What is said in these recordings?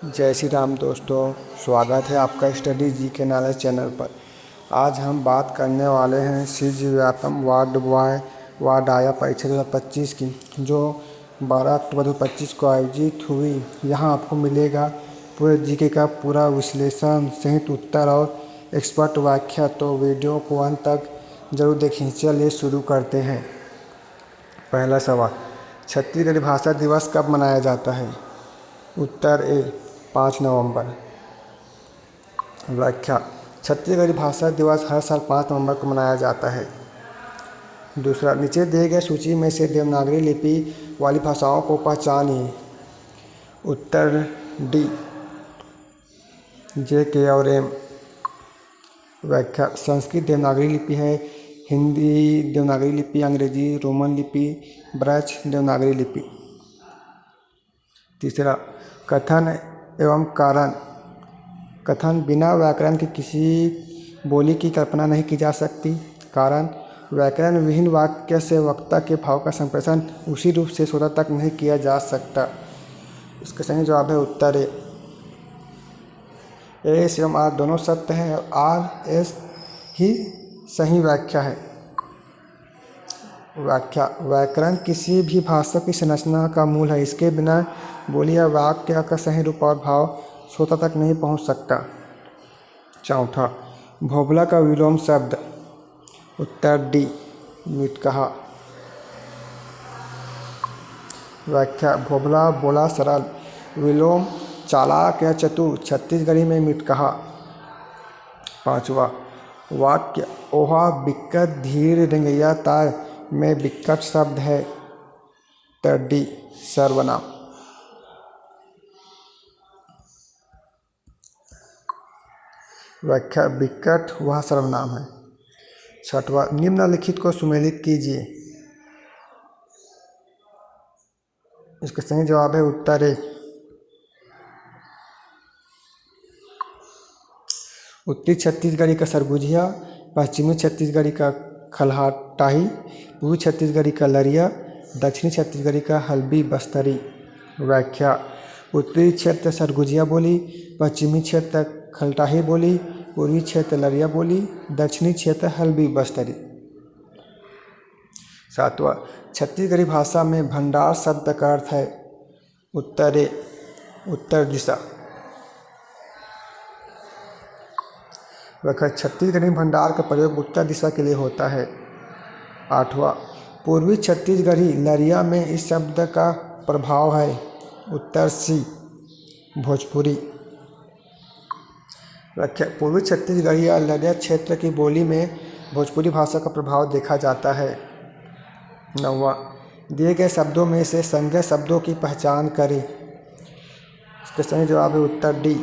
जय श्री राम दोस्तों, स्वागत है आपका स्टडी जी के नॉलेज चैनल पर। आज हम बात करने वाले हैं शीघ्र व्यापम वार्ड आया परीक्षा 2025 की, जो 12 अक्टूबर 2025 को आयोजित हुई। यहाँ आपको मिलेगा पूरे जीके का पूरा विश्लेषण सहित उत्तर और एक्सपर्ट व्याख्या, तो वीडियो को अंत तक जरूर देखें। चलिए शुरू करते हैं। पहला सवाल, छत्तीसगढ़ी भाषा दिवस कब मनाया जाता है? उत्तर ए 5 नवंबर। व्याख्या, छत्तीसगढ़ी भाषा दिवस हर साल 5 नवंबर को मनाया जाता है। दूसरा, नीचे दिए गए सूची में से देवनागरी लिपि वाली भाषाओं को पहचानिए। उत्तर डी जे के और एम। व्याख्या, संस्कृत देवनागरी लिपि है, हिंदी देवनागरी लिपि, अंग्रेजी रोमन लिपि, ब्रज देवनागरी लिपि। तीसरा, कथन एवं कारण। कथन, बिना व्याकरण के किसी बोली की कल्पना नहीं की जा सकती। कारण, व्याकरण विहीन वाक्य से वक्ता के भाव का संप्रेषण उसी रूप से श्रोता तक नहीं किया जा सकता। इसका सही जवाब है उत्तर ए। एस एवं आर दोनों सत्य हैं और आर एस ही सही व्याख्या है। व्याख्या, व्याकरण किसी भी भाषा की संरचना का मूल है। इसके बिना बोली या वाक्य का सही रूप और भाव श्रोता तक नहीं पहुंच सकता। चौथा, भोबला का विलोम शब्द। उत्तर डी मिटकहा। व्याख्या, भोबला बोला सरल, विलोम चालाक या चतुर, छत्तीसगढ़ी में मिटकहा। पांचवा, वाक्य ओहा बिक्कट धीर रेंगैया ताय में बिक्कट शब्द है। उत्तर डी सर्वनाम। व्याख्या, बिक्कट वह सर्वनाम है। छठवां, निम्नलिखित को सुमेलित कीजिए। इसका सही जवाब है उत्तर ए। उत्तरी छत्तीसगढ़ी का सरगुजिया, पश्चिमी छत्तीसगढ़ी का खलहाटाही, पूर्वी छत्तीसगढ़ी का लरिया, दक्षिणी छत्तीसगढ़ी का हल्बी बस्तरी। व्याख्या, उत्तरी क्षेत्र सरगुजिया बोली, पश्चिमी क्षेत्र खलटाही बोली, पूर्वी क्षेत्र लरिया बोली, दक्षिणी क्षेत्र हल्बी बस्तरी। सातवां, छत्तीसगढ़ी भाषा में भंडार शब्द का अर्थ है। उत्तर ए उत्तर दिशा। व्याख्या, छत्तीसगढ़ी भंडार का प्रयोग उत्तर दिशा के लिए होता है। आठवां, पूर्वी छत्तीसगढ़ी लरिया में इस शब्द का प्रभाव है। उत्तर सी भोजपुरी। व्याख्या, पूर्वी छत्तीसगढ़ी या लरिया क्षेत्र की बोली में भोजपुरी भाषा का प्रभाव देखा जाता है। नौवां, दिए गए शब्दों में से संज्ञा शब्दों की पहचान करें। इसका सही जवाब है उत्तर डी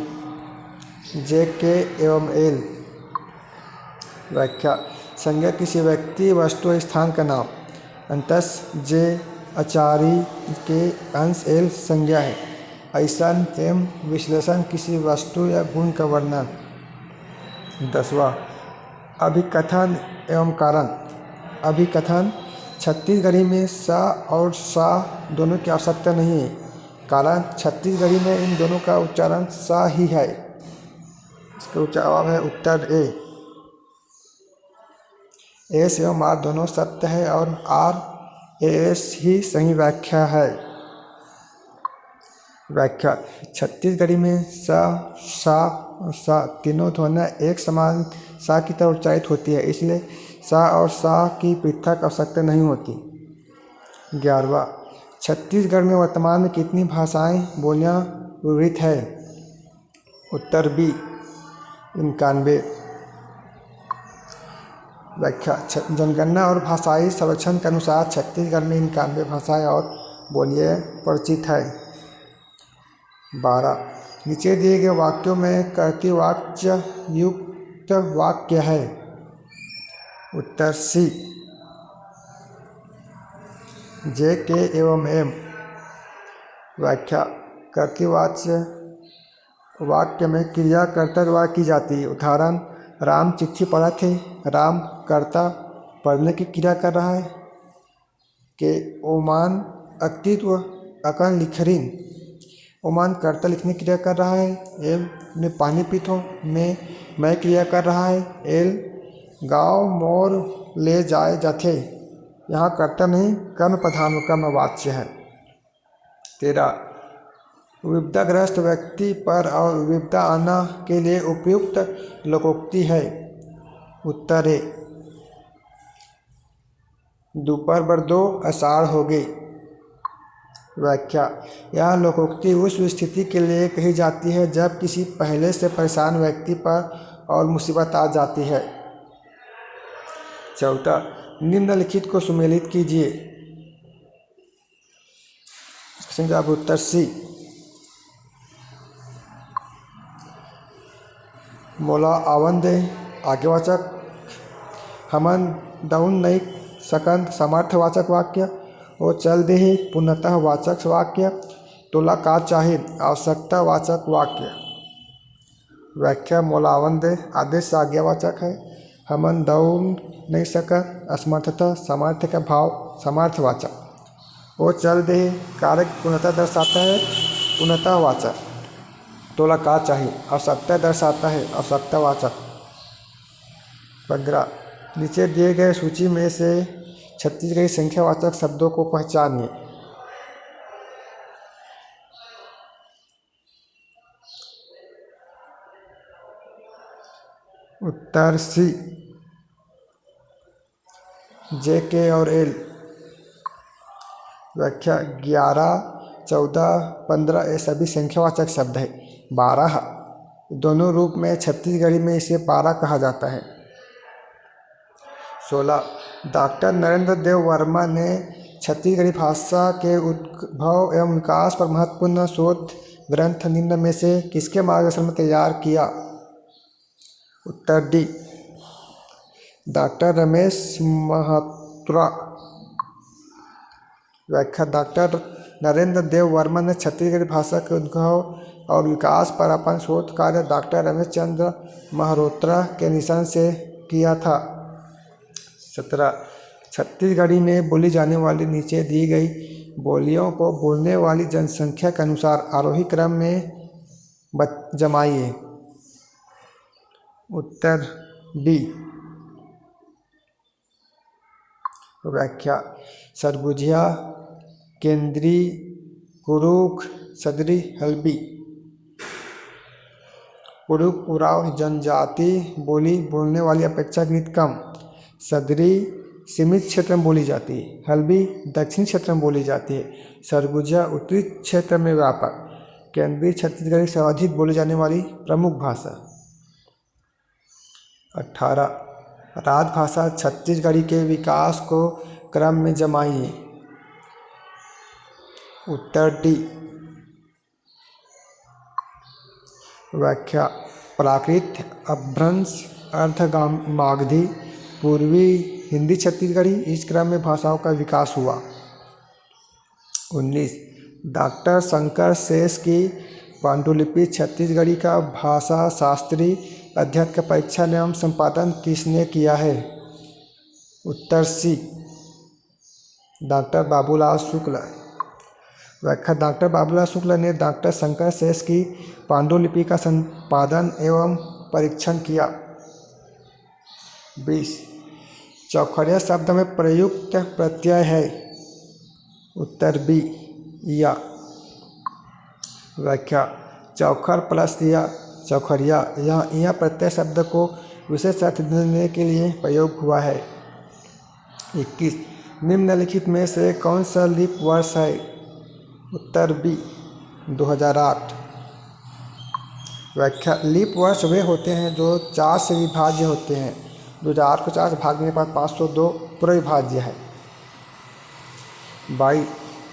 जे के एवं एल। व्याख्या, संज्ञा किसी व्यक्ति वस्तु स्थान का नाम। अंतस जे आचारी के अंश एल संज्ञा है। ऐसन एवं विश्लेषण किसी वस्तु या गुण का वर्णन। 10वां, अभिकथन एवं कारण। अभिकथन, छत्तीसगढ़ी में सा और सा दोनों की आवश्यकता नहीं है। कारण, छत्तीसगढ़ी में इन दोनों का उच्चारण सा ही है। इसका जवाब है उत्तर ए। एस एवं आर दोनों सत्य है और आर एस ही सही व्याख्या है। व्याख्या, छत्तीसगढ़ी में सा सा और सा तीनों ध्वनियाँ एक समान सा की तरह उच्चारित होती है, इसलिए सा और सा की पृथक आवश्यकता नहीं होती। 11वां, छत्तीसगढ़ में वर्तमान में कितनी भाषाएं बोलियां विवरित है? उत्तर बी 91। व्याख्या, जनगणना और भाषाई सर्वेक्षण के अनुसार छत्तीसगढ़ में 91 भाषाएं और बोलियां परिचित है। 12, नीचे दिए गए वाक्यों में कर्तृवाच्य युक्त वाक्य है। उत्तर सी जे के एवं एम। व्याख्या, कर्तृवाच्य वाक्य में क्रिया कर्ता द्वारा की जाती है। उदाहरण, राम चिट्ठी पढ़ा थे। राम कर्ता पढ़ने की क्रिया कर रहा है। के ओमान अस्तित्व अकन लिखरीन ओमान कर्ता लिखने की क्रिया कर रहा है। एल मैं पानी पीता हूँ। मैं क्रिया कर रहा है। एल गाँव मोर ले जाए जाथे। यहाँ कर्ता नहीं कर्म प्रधान कर्मवाच्य है। 13 विपदाग्रस्त व्यक्ति पर और विपदा आना के लिए उपयुक्त लोकोक्ति है। उत्तर है दोपहर बर 2 आषाढ़ हो गई। व्याख्या यह लोकोक्ति उस स्थिति के लिए कही जाती है जब किसी पहले से परेशान व्यक्ति पर और मुसीबत आ जाती है। 14 निम्नलिखित को सुमेलित कीजिए। इसका जवाब उत्तर सी। मोला आवन दे आज्ञावाचक। हमन दउन नहीं सकन समर्थवाचक वाक्य। वो चल दे पूर्णतः वाचक वाक्य। तोला का चाहिए आवश्यकता वाचक वाक्य। व्याख्या मोला आवन दे आदेश आज्ञावाचक है। हमन दउन नहीं सकन असमर्थता सामर्थ्य का भाव सामर्थ्यवाचक। वो चल दे कारक पूर्णतः दर्शाता है पूर्णतावाचक। तोला का चाहिए आवश्यकता दर्शाता है आवश्यकतावाचक। 15 नीचे दिए गए सूची में से छत्तीसगढ़ी संख्यावाचक शब्दों को पहचानिए। उत्तर सी जे के और एल। व्याख्या 11 14 15 ये सभी संख्यावाचक शब्द है। 12 दोनों रूप में छत्तीसगढ़ी में इसे 12 कहा जाता है। 16 डॉक्टर नरेंद्र देव वर्मा ने छत्तीसगढ़ी भाषा के उद्भव एवं विकास पर महत्वपूर्ण शोध ग्रंथ निम्न में से किसके मार्गदर्शन में तैयार किया। उत्तर डी डॉक्टर रमेश महत्रा। व्याख्या डॉक्टर नरेंद्र देव वर्मा ने छत्तीसगढ़ी भाषा के उद्भव और विकास पर अपन शोध कार्य डॉक्टर रमेश चंद्र महरोत्रा के निशान से किया था। 17 छत्तीसगढ़ी में बोली जाने वाली नीचे दी गई बोलियों को बोलने वाली जनसंख्या के अनुसार आरोही क्रम में जमाइए। उत्तर बी। व्याख्या सरगुजिया केंद्री कुरुक सदरी हल्बी। कुरुक उराव जनजाति बोली बोलने वाली अपेक्षाकृत कम। सदरी सीमित क्षेत्र में बोली जाती है। हल्बी दक्षिण क्षेत्र में बोली जाती है। सरगुजिया उत्तरी क्षेत्र में व्यापक। केंद्रीय छत्तीसगढ़ी सर्वाधिक बोली जाने वाली प्रमुख भाषा। 18 राजभाषा छत्तीसगढ़ी के विकास को क्रम में जमाइए। उत्तर डी। व्याख्या प्राकृत अपभ्रंश अर्धमागधी पूर्वी हिंदी छत्तीसगढ़ी इस क्रम में भाषाओं का विकास हुआ। 19 डॉक्टर शंकर शेष की पांडुलिपि छत्तीसगढ़ी का भाषा शास्त्री अध्ययन का परीक्षण एवं संपादन किसने किया है। उत्तर सी डॉक्टर बाबूलाल शुक्ल। व्याख्या डॉक्टर बाबूलाल शुक्ल ने डॉक्टर शंकर शेष की पांडुलिपि का संपादन एवं परीक्षण किया। 20 चौखड़िया शब्द में प्रयुक्त प्रत्यय है। उत्तर बी या। व्याख्या चौखर प्लस या चौखड़िया यह प्रत्यय शब्द को विशेष अर्थ देने के लिए प्रयोग हुआ है। 21 निम्नलिखित में से कौन सा लीप वर्ष है। उत्तर बी 2008। व्याख्या लीप वर्ष वे होते हैं जो 4 से विभाज्य होते हैं। 2008 को 4 से भागने के बाद 502 पूरा विभाज्य है। 22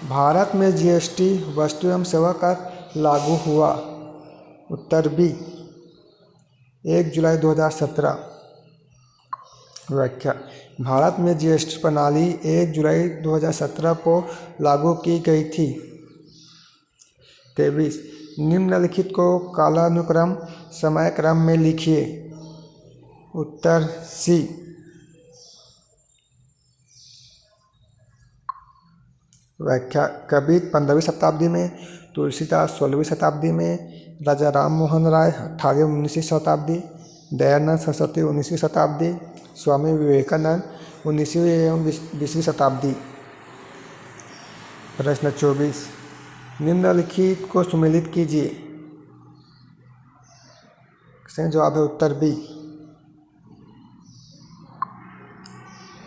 भारत में जीएसटी वस्तु एवं सेवा कर लागू हुआ। उत्तर बी 1 जुलाई 2017। व्याख्या भारत में जीएसटी प्रणाली 1 जुलाई 2017 को लागू की गई थी। 23 निम्नलिखित को कालानुक्रम समय क्रम में लिखिए। उत्तर सी। व्याख्या कबीर 15वीं शताब्दी में तुलसीदास 16वीं शताब्दी में, राजा राम मोहन राय 18वीं-19वीं शताब्दी, दयानंद सरस्वती 19वीं शताब्दी, स्वामी विवेकानंद 19वीं एवं 20वीं शताब्दी। प्रश्न 24, निम्नलिखित को सुमेलित कीजिए। इसका जवाब है उत्तर बी।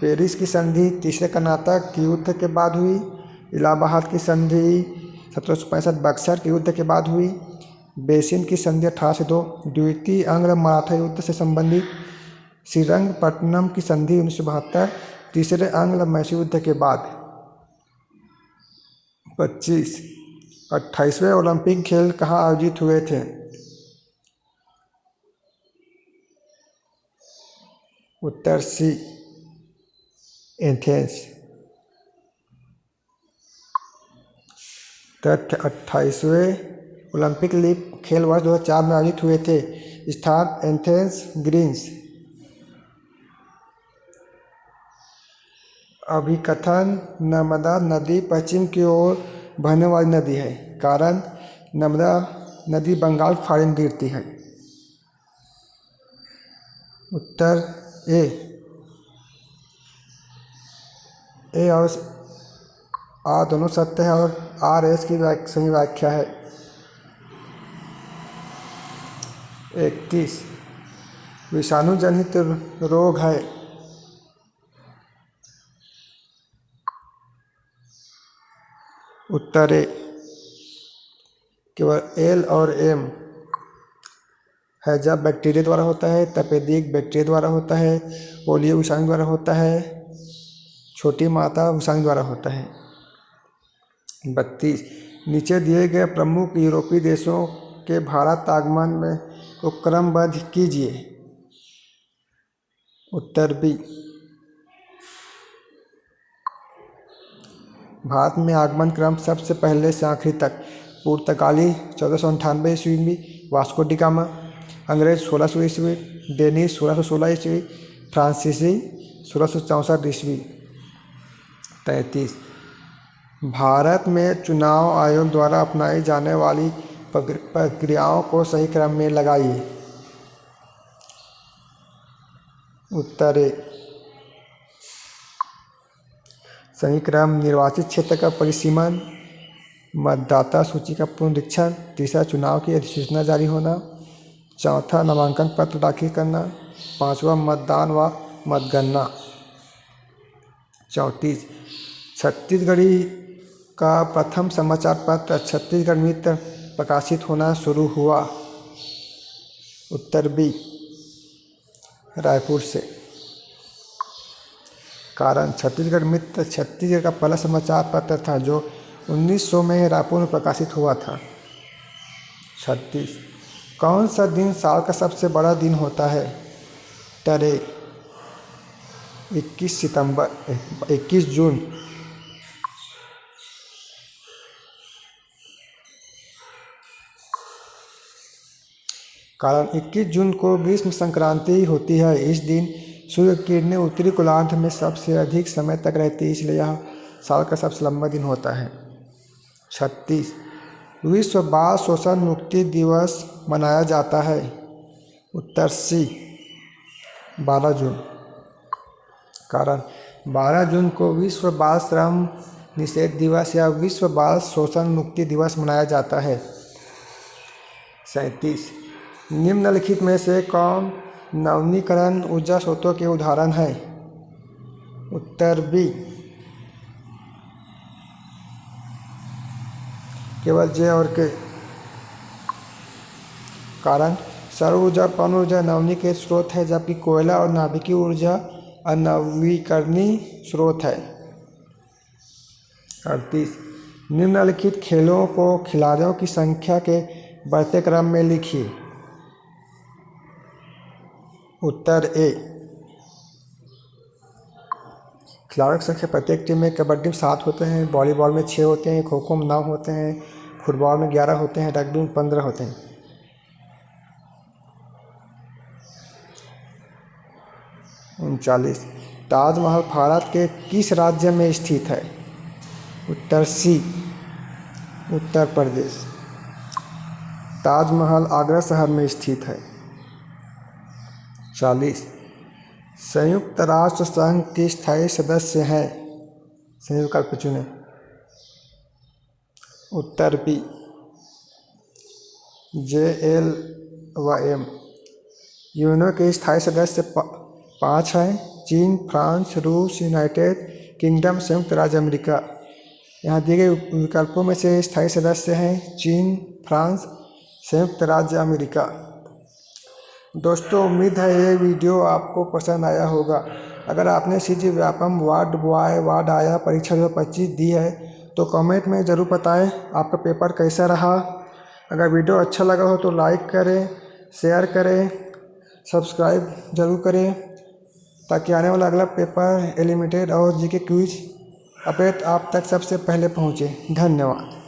पेरिस की संधि तीसरे कर्नाटक युद्ध के बाद हुई। इलाहाबाद की संधि 1765 बक्सर के युद्ध के बाद हुई। बेसिन की संधि 1802 द्वितीय आंग्ल मराठा युद्ध से संबंधित। श्रीरंगपट्टनम की संधि 1972 तीसरे आंग्ल मैसूर युद्ध के बाद। 25, 28वें ओलंपिक खेल कहाँ आयोजित हुए थे? उत्तर सी, एथेंस। तथ्य 28वें ओलंपिक खेल वर्ष 2004 में आयोजित हुए थे। स्थान एथेंस, ग्रीस। अभिकथन नर्मदा नदी पश्चिम की ओर बहने वाली नदी है। कारण नर्मदा नदी बंगाल खाड़ी में गिरती है। उत्तर ए और आ दोनों सत्य है और आर एस की सही व्याख्या है। 31, विषाणु जनित रोग है। उत्तर ए, केवल एल और एम। हैजा बैक्टीरिया द्वारा होता है, तपेदिक बैक्टीरिया द्वारा होता है, पोलियो विषाणु द्वारा होता है, छोटी माता विषाणु द्वारा होता है। 32, नीचे दिए गए प्रमुख यूरोपीय देशों के भारत आगमन में को क्रमबद्ध कीजिए। उत्तर बी, भारत में आगमन क्रम सबसे पहले से आखिरी तक। पुर्तगाली 1498 ईस्वी में वास्को डी गामा, अंग्रेज 1600 ईस्वी, डेनिश 1616 ईस्वी, फ्रांसीसी 1664 ईस्वी। 33, भारत में चुनाव आयोग द्वारा अपनाई जाने वाली प्रक्रियाओं को सही क्रम में लगाइए। उत्तर ए, सही क्रम निर्वाचित क्षेत्र का परिसीमन, मतदाता सूची का पुनरीक्षण, तीसरा चुनाव की अधिसूचना जारी होना, चौथा नामांकन पत्र दाखिल करना, पांचवा मतदान व मतगणना। 34, छत्तीसगढ़ी का प्रथम समाचार पत्र छत्तीसगढ़ मित्र प्रकाशित होना शुरू हुआ। उत्तर बी, रायपुर से। कारण छत्तीसगढ़ मित्र छत्तीसगढ़ का पहला समाचार पत्र था जो 1900 में रायपुर में प्रकाशित हुआ था। 36, कौन सा दिन साल का सबसे बड़ा दिन होता है? उत्तर ए, 21 जून। कारण 21 जून को ग्रीष्म संक्रांति होती है। इस दिन सूर्य की किरणें उत्तरी गोलार्ध में सबसे अधिक समय तक रहती है, इसलिए यह साल का सबसे लंबा दिन होता है। 36, विश्व बाल शोषण मुक्ति दिवस मनाया जाता है। उत्तर सी, 12 जून। कारण 12 जून को विश्व बाल श्रम निषेध दिवस या विश्व बाल शोषण मुक्ति दिवस मनाया जाता है। 37, निम्नलिखित में से कौन नवीनीकरण ऊर्जा स्रोतों के उदाहरण है? उत्तर बी, केवल जे और के। कारण सौर ऊर्जा और पवन ऊर्जा नवीनीकृत स्रोत है, जबकि कोयला और नाभिकीय ऊर्जा अनवीकरणीय स्रोत है। 38, निम्नलिखित खेलों को खिलाड़ियों की संख्या के बढ़ते क्रम में लिखिए। उत्तर ए, खिलाड़ियों की संख्या प्रत्येक टीम में कबड्डी में 7 होते हैं, वॉलीबॉल में 6 होते हैं, खो खो में 9 होते हैं, फुटबॉल में 11 होते हैं, रग्बी में 15 होते हैं। 39, ताजमहल भारत के किस राज्य में स्थित है? उत्तर सी, उत्तर प्रदेश। ताजमहल आगरा शहर में स्थित है। 40। संयुक्त राष्ट्र संघ के स्थायी सदस्य हैं। सही विकल्प चुनें। उत्तर बी JLM। यूएनओ के स्थायी सदस्य 5 हैं। चीन, फ्रांस, रूस, यूनाइटेड किंगडम, संयुक्त राज्य अमेरिका। यहाँ दिए गए विकल्पों में से स्थायी सदस्य हैं चीन, फ्रांस, संयुक्त राज्य अमेरिका। दोस्तों, उम्मीद है ये वीडियो आपको पसंद आया होगा। अगर आपने CG Vyapam ward boy ward आया परीक्षा 2025 दी है तो कमेंट में ज़रूर बताएं आपका पेपर कैसा रहा। अगर वीडियो अच्छा लगा हो तो लाइक करें, शेयर करें, सब्सक्राइब ज़रूर करें ताकि आने वाला अगला पेपर एलिमिटेड और GK क्विज अपडेट आप तक सबसे पहले पहुँचे। धन्यवाद।